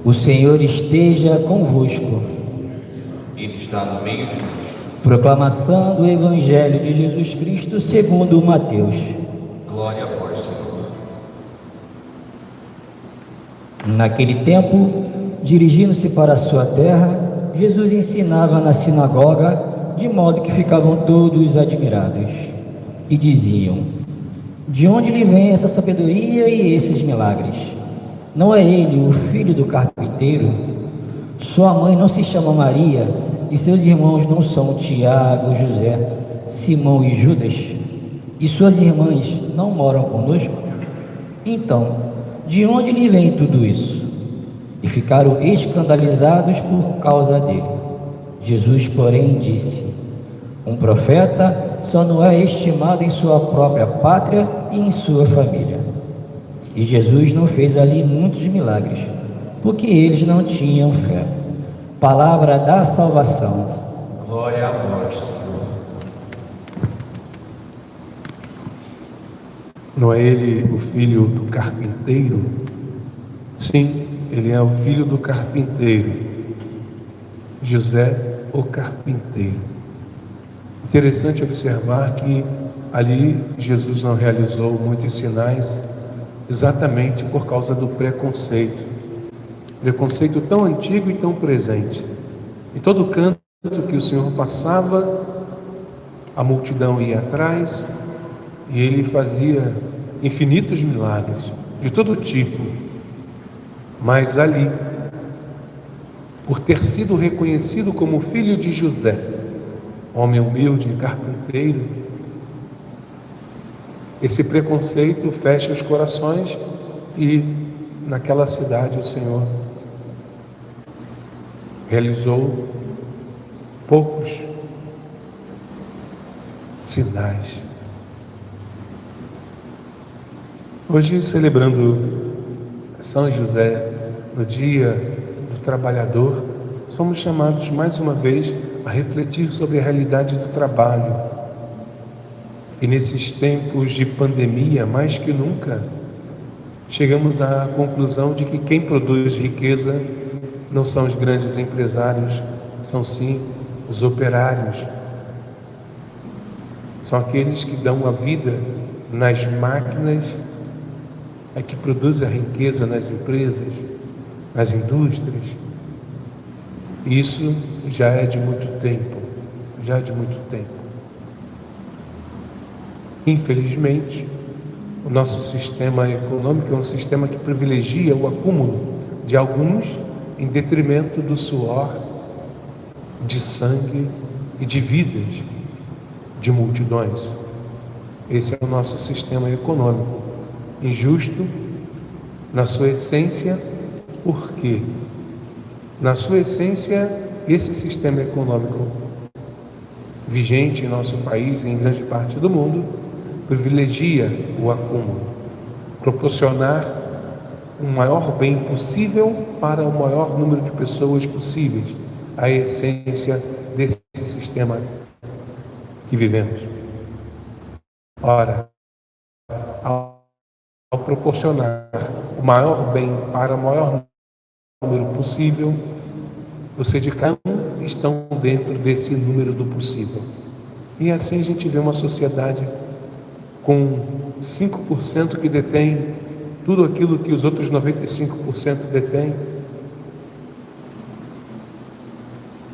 O Senhor esteja convosco. Ele está no meio de nós. Proclamação do Evangelho de Jesus Cristo segundo Mateus. Glória a vós, Senhor. Naquele tempo, dirigindo-se para a sua terra, Jesus ensinava na sinagoga, de modo que ficavam todos admirados. E diziam: de onde lhe vem essa sabedoria e esses milagres? Não é ele o filho do carpinteiro? Sua mãe não se chama Maria, e seus irmãos não são Tiago, José, Simão e Judas? E suas irmãs não moram conosco? Então, de onde lhe vem tudo isso? E ficaram escandalizados por causa dele. Jesus, porém, disse: um profeta só não é estimado em sua própria pátria e em sua família. E Jesus não fez ali muitos milagres, porque eles não tinham fé. Palavra da salvação. Glória a vós, Senhor. Não é ele o filho do carpinteiro? Sim, ele é o filho do carpinteiro, José o carpinteiro. Interessante observar que ali Jesus não realizou muitos sinais exatamente por causa do preconceito tão antigo e tão presente. Em todo canto que o Senhor passava, a multidão ia atrás e ele fazia infinitos milagres de todo tipo. Mas ali, por ter sido reconhecido como filho de José, homem humilde e carpinteiro, esse preconceito fecha os corações e naquela cidade o Senhor realizou poucos sinais. Hoje, celebrando São José, no Dia do Trabalhador, somos chamados mais uma vez a refletir sobre a realidade do trabalho. E nesses tempos de pandemia, mais que nunca, chegamos à conclusão de que quem produz riqueza não são os grandes empresários, são sim os operários. São aqueles que dão a vida nas máquinas, é que produzem a riqueza nas empresas, nas indústrias. Isso já é de muito tempo, Infelizmente, o nosso sistema econômico é um sistema que privilegia o acúmulo de alguns em detrimento do suor, de sangue e de vidas de multidões. Esse é o nosso sistema econômico, injusto na sua essência. Por quê? Na sua essência, esse sistema econômico vigente em nosso país e em grande parte do mundo privilegia o acúmulo, proporcionar o maior bem possível para o maior número de pessoas possíveis, a essência desse sistema que vivemos. Ora, ao proporcionar o maior bem para o maior número possível, você de cada um estão dentro desse número do possível. E assim a gente vê uma sociedade com 5% que detém tudo aquilo que os outros 95% detêm.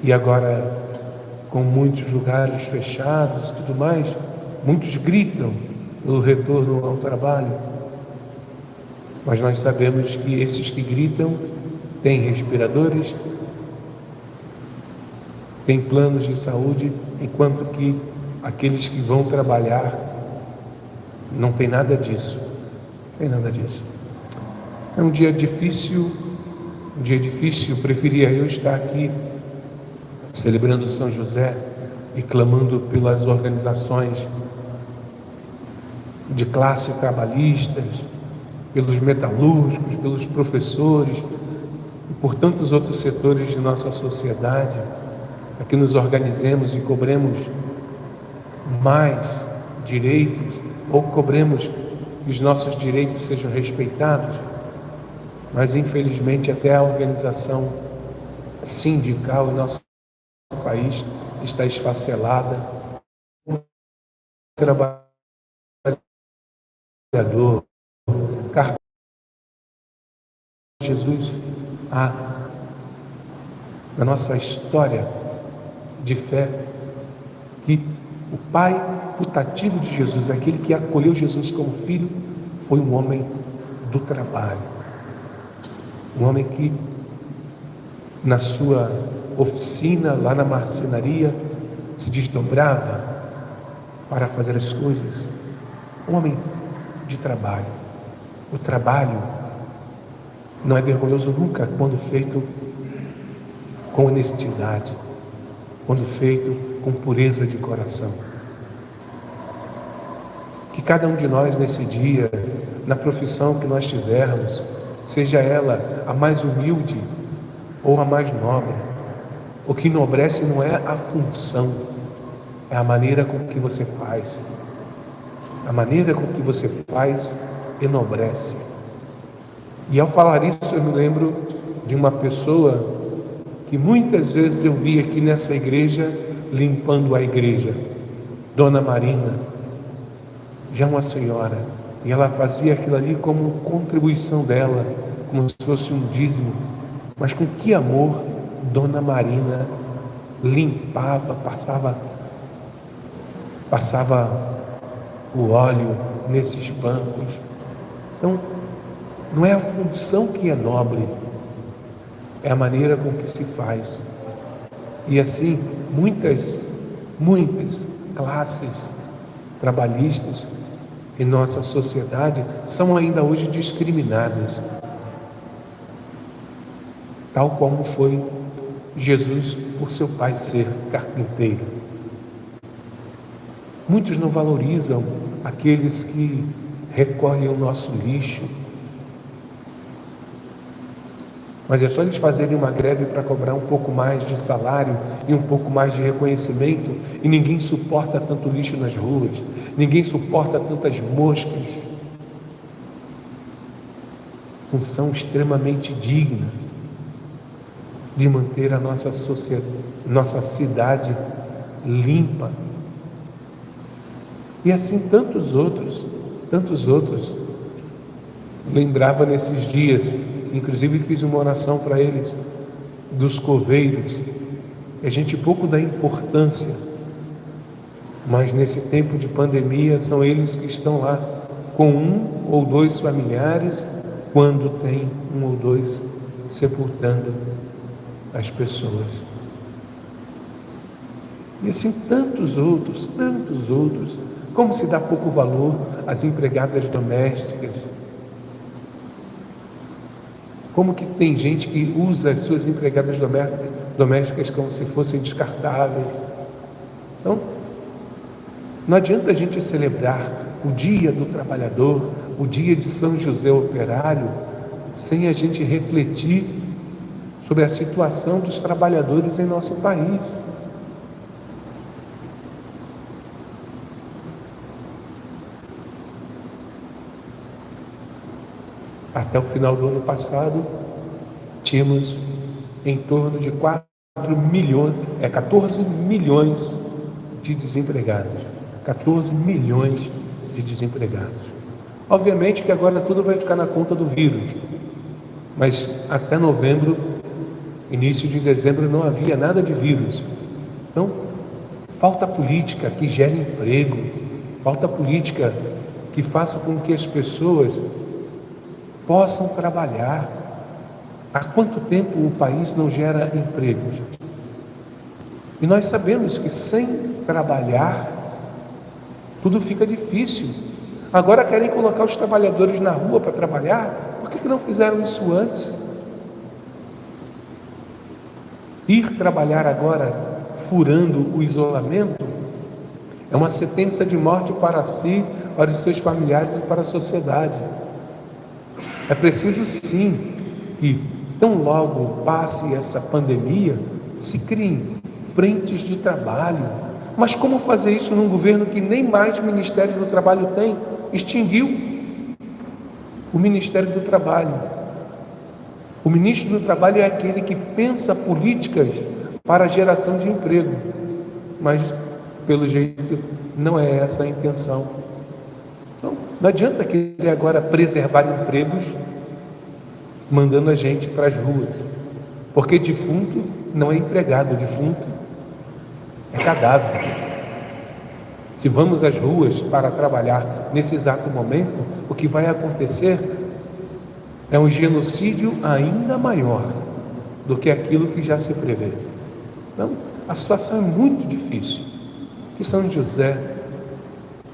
E agora, com muitos lugares fechados e tudo mais, muitos gritam pelo retorno ao trabalho. Mas nós sabemos que esses que gritam têm respiradores, têm planos de saúde, enquanto que aqueles que vão trabalhar não tem nada disso. É um dia difícil. Preferia eu estar aqui celebrando São José e clamando pelas organizações de classe trabalhistas, pelos metalúrgicos, pelos professores e por tantos outros setores de nossa sociedade, para que nos organizemos e cobremos mais direitos, ou cobremos que os nossos direitos sejam respeitados. mas infelizmente até a organização sindical em nosso país está esfacelada. O trabalhador, Jesus, na nossa história de fé, que o pai putativo de Jesus, aquele que acolheu Jesus como filho, foi um homem do trabalho. Um homem que, na sua oficina, lá na marcenaria, se desdobrava para fazer as coisas. Um homem de trabalho. O trabalho não é vergonhoso nunca quando feito com honestidade, quando feito com pureza de coração. Que cada um de nós nesse dia, na profissão que nós tivermos, seja ela a mais humilde ou a mais nobre, o que enobrece não é a função, é a maneira com que você faz. A maneira com que você faz enobrece. E ao falar isso, eu me lembro de uma pessoa que muitas vezes eu vi aqui nessa igreja, limpando a igreja, Dona Marina, já uma senhora, e ela fazia aquilo ali como contribuição dela, como se fosse um dízimo, mas com que amor Dona Marina limpava, passava o óleo nesses bancos. Então, não é a função que é nobre, é a maneira com que se faz. E assim, muitas classes trabalhistas em nossa sociedade são ainda hoje discriminadas, tal como foi Jesus por seu pai ser carpinteiro. Muitos não valorizam aqueles que recolhem o nosso lixo, mas é só eles fazerem uma greve para cobrar um pouco mais de salário e um pouco mais de reconhecimento, e ninguém suporta tanto lixo nas ruas, ninguém suporta tantas moscas. Função extremamente digna de manter a nossa sociedade, nossa cidade limpa. E assim tantos outros. Lembrava nesses dias, inclusive fiz uma oração para eles, dos coveiros, que a gente pouco dá importância, mas nesse tempo de pandemia são eles que estão lá com um ou dois familiares, quando tem um ou dois sepultando as pessoas. E assim tantos outros. Como se dá pouco valor às empregadas domésticas. Como que tem gente que usa as suas empregadas domésticas como se fossem descartáveis. Então, não adianta a gente celebrar o dia do trabalhador, o dia de São José Operário, sem a gente refletir sobre a situação dos trabalhadores em nosso país. Até o final do ano passado, tínhamos em torno de 14 milhões de desempregados. 14 milhões de desempregados. Obviamente que agora tudo vai ficar na conta do vírus, mas até novembro, início de dezembro, não havia nada de vírus. Então, falta política que gere emprego, falta política que faça com que as pessoas possam trabalhar. Há quanto tempo o país não gera empregos? E nós sabemos que sem trabalhar, tudo fica difícil. Agora querem colocar os trabalhadores na rua para trabalhar? Por que não fizeram isso antes? Ir trabalhar agora, furando o isolamento, é uma sentença de morte para si, para os seus familiares e para a sociedade. É preciso sim que, tão logo passe essa pandemia, se criem frentes de trabalho. Mas como fazer isso num governo que nem mais Ministério do Trabalho tem? Extinguiu o Ministério do Trabalho. O ministro do Trabalho é aquele que pensa políticas para a geração de emprego, mas, pelo jeito, não é essa a intenção. Então, não adianta querer agora preservar empregos mandando a gente para as ruas, porque defunto não é empregado, defunto é cadáver. Se vamos às ruas para trabalhar nesse exato momento, o que vai acontecer é um genocídio ainda maior do que aquilo que já se prevê. Então, a situação é muito difícil. Que São José,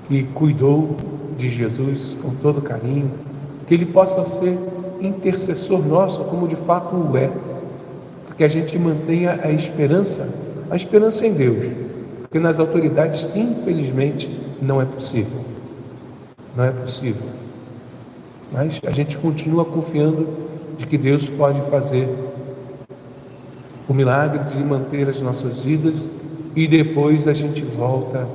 que cuidou de Jesus com todo carinho, que ele possa ser intercessor nosso, como de fato o é, que a gente mantenha a esperança em Deus, porque nas autoridades, infelizmente, não é possível. Não é possível. Mas a gente continua confiando de que Deus pode fazer o milagre de manter as nossas vidas e depois a gente volta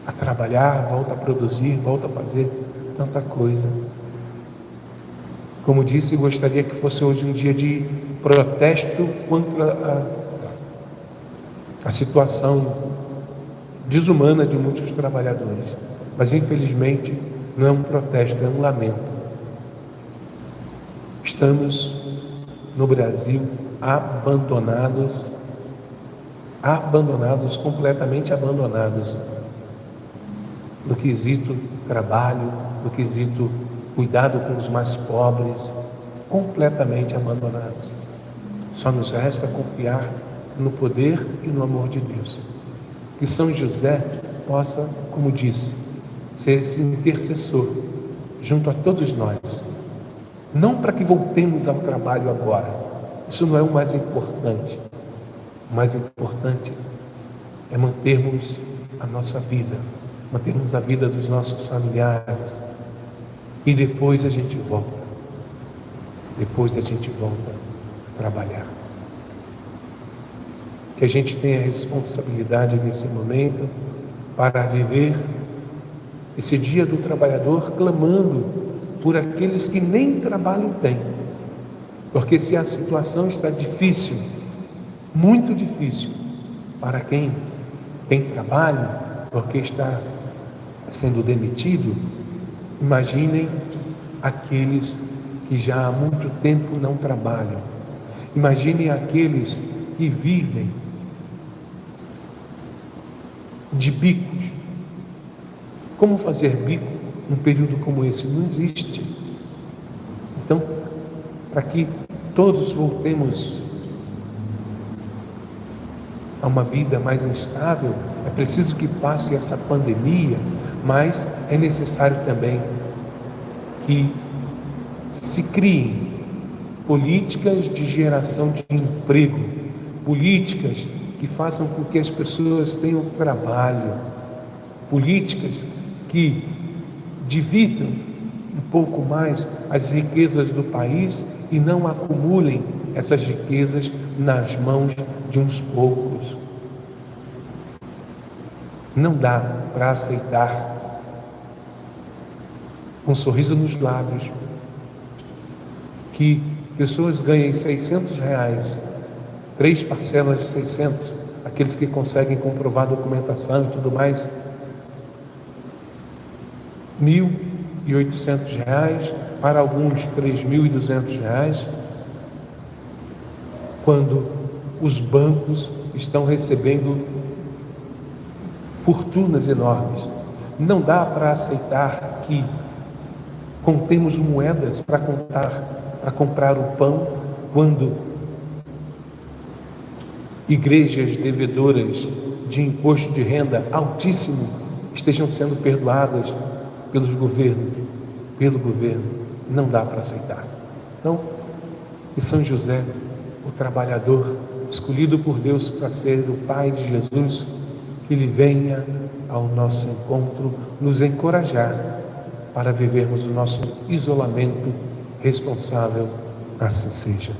a trabalhar, volta a produzir, volta a fazer tanta coisa. Como disse, gostaria que fosse hoje um dia de protesto contra a situação desumana de muitos trabalhadores. Mas infelizmente não é um protesto, é um lamento. Estamos no Brasil abandonados, completamente abandonados, no quesito trabalho, no quesito cuidado com os mais pobres, completamente abandonados. Só nos resta confiar no poder e no amor de Deus. Que São José possa, como disse, ser esse intercessor junto a todos nós. Não para que voltemos ao trabalho agora. Isso não é o mais importante. O mais importante é mantermos a nossa vida, mantermos a vida dos nossos familiares. E depois a gente volta. Depois a gente volta a trabalhar. Que a gente tenha responsabilidade nesse momento para viver esse dia do trabalhador, clamando por aqueles que nem trabalho têm. Porque se a situação está difícil, muito difícil, para quem tem trabalho, porque está sendo demitido, imaginem aqueles que já há muito tempo não trabalham. Imaginem aqueles que vivem de bicos. Como fazer bico num período como esse? Não existe. Então, para que todos voltemos a uma vida mais instável, é preciso que passe essa pandemia, mas é necessário também que se criem políticas de geração de emprego, políticas que façam com que as pessoas tenham trabalho, políticas que dividam um pouco mais as riquezas do país e não acumulem essas riquezas nas mãos de uns poucos. Não dá para aceitar com um sorriso nos lábios que pessoas ganhem R$600, 3 parcelas de 600, aqueles que conseguem comprovar a documentação e tudo mais, R$1.800, para alguns R$3.200, quando os bancos estão recebendo fortunas enormes. Não dá para aceitar que contemos moedas para comprar o pão, quando igrejas devedoras de imposto de renda altíssimo estejam sendo perdoadas pelo governo. Não dá para aceitar. Então, que São José, o trabalhador escolhido por Deus para ser o Pai de Jesus, que ele venha ao nosso encontro, nos encorajar para vivermos o nosso isolamento responsável. Assim seja.